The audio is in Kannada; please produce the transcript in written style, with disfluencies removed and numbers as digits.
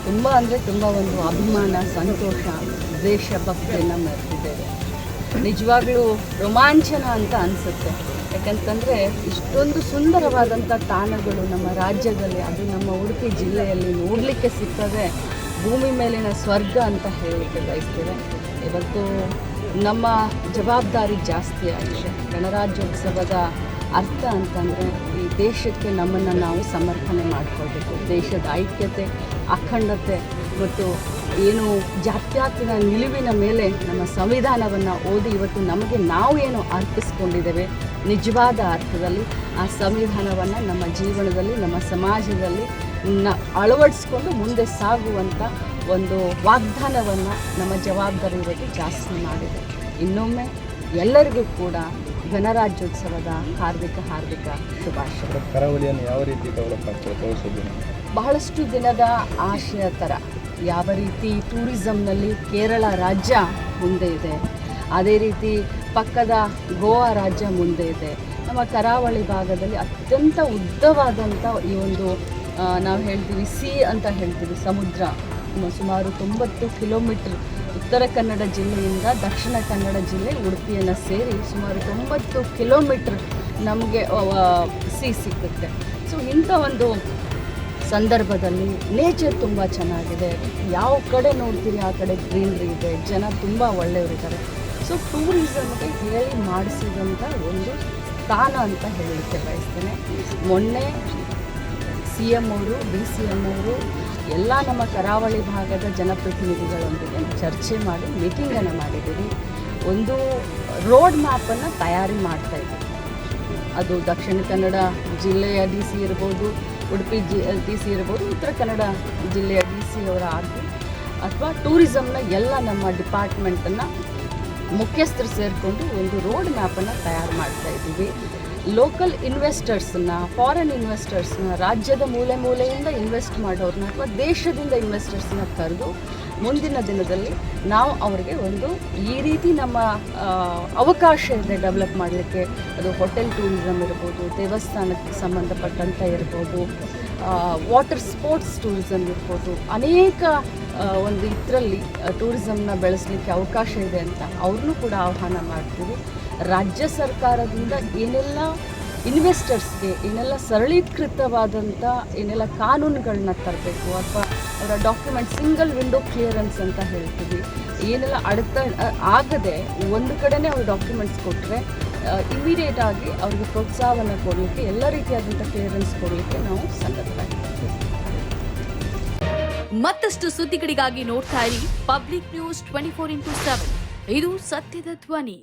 ತುಂಬ ಅಂದರೆ ತುಂಬ ಒಂದು ಅಭಿಮಾನ, ಸಂತೋಷ, ದೇಶಭಕ್ತಿಯನ್ನು ಮೆರೆದಿದ್ದೇವೆ. ನಿಜವಾಗ್ಲೂ ರೋಮಾಂಚನ ಅಂತ ಅನಿಸುತ್ತೆ. ಯಾಕಂತಂದರೆ ಇಷ್ಟೊಂದು ಸುಂದರವಾದಂಥ ತಾಣಗಳು ನಮ್ಮ ರಾಜ್ಯದಲ್ಲಿ, ಅದು ನಮ್ಮ ಉಡುಪಿ ಜಿಲ್ಲೆಯಲ್ಲಿ ನೋಡಲಿಕ್ಕೆ ಸಿಗ್ತದೆ. ಭೂಮಿ ಮೇಲಿನ ಸ್ವರ್ಗ ಅಂತ ಹೇಳಲಿಕ್ಕೆ ಬಯಸ್ತೇವೆ. ಇವತ್ತು ನಮ್ಮ ಜವಾಬ್ದಾರಿ ಜಾಸ್ತಿ ಆಗಿದೆ. ಗಣರಾಜ್ಯೋತ್ಸವದ ಅರ್ಥ ಅಂತಂದರೆ ಈ ದೇಶಕ್ಕೆ ನಮ್ಮನ್ನು ನಾವು ಸಮರ್ಪಣೆ ಮಾಡಿಕೊಳ್ಬೇಕು. ದೇಶದ ಐಕ್ಯತೆ, ಅಖಂಡತೆ ಮತ್ತು ಏನು ಜಾತ್ಯತೀತ ನಿಲುವಿನ ಮೇಲೆ ನಮ್ಮ ಸಂವಿಧಾನವನ್ನು ಓದಿ ಇವತ್ತು ನಮಗೆ ನಾವು ಏನು ಅರ್ಪಿಸ್ಕೊಂಡಿದ್ದೇವೆ, ನಿಜವಾದ ಅರ್ಥದಲ್ಲಿ ಆ ಸಂವಿಧಾನವನ್ನು ನಮ್ಮ ಜೀವನದಲ್ಲಿ, ನಮ್ಮ ಸಮಾಜದಲ್ಲಿ ಅಳವಡಿಸ್ಕೊಂಡು ಮುಂದೆ ಸಾಗುವಂಥ ಒಂದು ವಾಗ್ದಾನವನ್ನು ನಮ್ಮ ಜವಾಬ್ದಾರಿ ಇವತ್ತು ಜಾಸ್ತಿ ಮಾಡಿದೆ. ಇನ್ನೊಮ್ಮೆ ಎಲ್ಲರಿಗೂ ಕೂಡ ಗಣರಾಜ್ಯೋತ್ಸವದ ಹಾರ್ದಿಕ ಶುಭಾಶಯ. ಕರಾವಳಿಯನ್ನು ಯಾವ ರೀತಿ ಡೆವಲಪ್ ಆಗ್ತದೆ? ಬಹಳಷ್ಟು ದಿನದ ಆಶಯ ಥರ ಯಾವ ರೀತಿ ಟೂರಿಸಮ್ನಲ್ಲಿ ಕೇರಳ ರಾಜ್ಯ ಮುಂದೆ ಇದೆ, ಅದೇ ರೀತಿ ಪಕ್ಕದ ಗೋವಾ ರಾಜ್ಯ ಮುಂದೆ ಇದೆ. ನಮ್ಮ ಕರಾವಳಿ ಭಾಗದಲ್ಲಿ ಅತ್ಯಂತ ಉದ್ದವಾದಂಥ ಈ ಒಂದು ನಾವು ಹೇಳ್ತೀವಿ ಅಂತ ಹೇಳ್ತೀವಿ, ಸಮುದ್ರ ಸುಮಾರು 90 ಕಿಲೋಮೀಟ್ರ್ ಉತ್ತರ ಕನ್ನಡ ಜಿಲ್ಲೆಯಿಂದ ದಕ್ಷಿಣ ಕನ್ನಡ ಜಿಲ್ಲೆ ಉಡುಪಿಯನ್ನು ಸೇರಿ ಸುಮಾರು 90 ಕಿಲೋಮೀಟ್ರ್ ನಮಗೆ ಸಿಗುತ್ತೆ. ಸೊ ಇಂಥ ಒಂದು ಸಂದರ್ಭದಲ್ಲಿ ನೇಚರ್ ತುಂಬ ಚೆನ್ನಾಗಿದೆ. ಯಾವ ಕಡೆ ನೋಡ್ತೀರಿ ಆ ಕಡೆ ಗ್ರೀನ್ರಿ ಇದೆ, ಜನ ತುಂಬ ಒಳ್ಳೆಯವರಿದ್ದಾರೆ. ಸೊ ಟೂರಿಸಮ್ಗೆ ಹೇಳಿ ಮಾಡಿಸಿದಂಥ ಒಂದು ಸ್ಥಾನ ಅಂತ ಹೇಳಲಿಕ್ಕೆ ಬಯಸ್ತೇನೆ. ಮೊನ್ನೆ CM ಅವರು, DCM ಅವರು ಎಲ್ಲ ನಮ್ಮ ಕರಾವಳಿ ಭಾಗದ ಜನಪ್ರತಿನಿಧಿಗಳೊಂದಿಗೆ ಚರ್ಚೆ ಮಾಡಿ ಮೀಟಿಂಗನ್ನು ಮಾಡಿದ್ದೀವಿ. ಒಂದು ರೋಡ್ ಮ್ಯಾಪನ್ನು ತಯಾರಿ ಮಾಡ್ತಾಯಿದ್ದೀವಿ. ಅದು ದಕ್ಷಿಣ ಕನ್ನಡ ಜಿಲ್ಲೆಯ DC ಇರ್ಬೋದು, ಉಡುಪಿ DC ಇರ್ಬೋದು, ಉತ್ತರ ಕನ್ನಡ ಜಿಲ್ಲೆಯ DC ಅವರ ಆಗಲಿ ಅಥವಾ ಟೂರಿಸಮ್ನ ಎಲ್ಲ ನಮ್ಮ ಡಿಪಾರ್ಟ್ಮೆಂಟನ್ನು ಮುಖ್ಯಸ್ಥರು ಸೇರಿಕೊಂಡು ಒಂದು ರೋಡ್ ಮ್ಯಾಪನ್ನು ತಯಾರು ಮಾಡ್ತಾಯಿದ್ದೀವಿ. ಲೋಕಲ್ ಇನ್ವೆಸ್ಟರ್ಸನ್ನ, ಫಾರಿನ್ ಇನ್ವೆಸ್ಟರ್ಸ್ನ, ರಾಜ್ಯದ ಮೂಲೆಯಿಂದ ಇನ್ವೆಸ್ಟ್ ಮಾಡೋರನ್ನ ಅಥವಾ ದೇಶದಿಂದ ಇನ್ವೆಸ್ಟರ್ಸ್ನ ಕರೆದು ಮುಂದಿನ ದಿನದಲ್ಲಿ ನಾವು ಅವರಿಗೆ ಒಂದು ಈ ರೀತಿ ನಮ್ಮ ಅವಕಾಶ ಇದೆ ಡೆವಲಪ್ ಮಾಡಲಿಕ್ಕೆ. ಅದು ಹೋಟೆಲ್ ಟೂರಿಸಮ್ ಇರ್ಬೋದು, ದೇವಸ್ಥಾನಕ್ಕೆ ಸಂಬಂಧಪಟ್ಟಂಥ ಇರ್ಬೋದು, ವಾಟರ್ ಸ್ಪೋರ್ಟ್ಸ್ ಟೂರಿಸಮ್ ಇರ್ಬೋದು, ಅನೇಕ ಒಂದು ಇದರಲ್ಲಿ ಟೂರಿಸಮ್ನ ಬೆಳೆಸಲಿಕ್ಕೆ ಅವಕಾಶ ಇದೆ ಅಂತ ಅವ್ರನ್ನೂ ಕೂಡ ಆಹ್ವಾನ ಮಾಡ್ತೀವಿ. ರಾಜ್ಯ ಸರ್ಕಾರದಿಂದ ಏನೆಲ್ಲ ಇನ್ವೆಸ್ಟರ್ಸ್ಗೆ ಏನೆಲ್ಲ ಸರಳೀಕೃತವಾದಂಥ ಏನೆಲ್ಲ ಕಾನೂನುಗಳನ್ನ ತರಬೇಕು ಅಥವಾ ಅವರ ಡಾಕ್ಯುಮೆಂಟ್ ಸಿಂಗಲ್ ವಿಂಡೋ ಕ್ಲಿಯರೆನ್ಸ್ ಅಂತ ಹೇಳ್ತೀವಿ, ಏನೆಲ್ಲ ಆಗದೆ ಒಂದು ಕಡೆನೇ ಅವ್ರ ಡಾಕ್ಯುಮೆಂಟ್ಸ್ ಕೊಟ್ಟರೆ ಇಮಿಡಿಯೇಟಾಗಿ ಅವ್ರಿಗೆ ಪ್ರೋತ್ಸಾಹವನ್ನು ಕೊಡಲಿಕ್ಕೆ, ಎಲ್ಲ ರೀತಿಯಾದಂಥ ಕ್ಲಿಯರೆನ್ಸ್ ಕೊಡಲಿಕ್ಕೆ ನಾವು ಸನ್ನದ್ಧರಾಗಿದ್ದೀವಿ. ಮತ್ತಷ್ಟು ಸುದ್ದಿಗಳಿಗಾಗಿ ನೋಡ್ತಾ ಇರಿ ಪಬ್ಲಿಕ್ ನ್ಯೂಸ್ 24x7. ಇದು ಸತ್ಯದ ಧ್ವನಿ.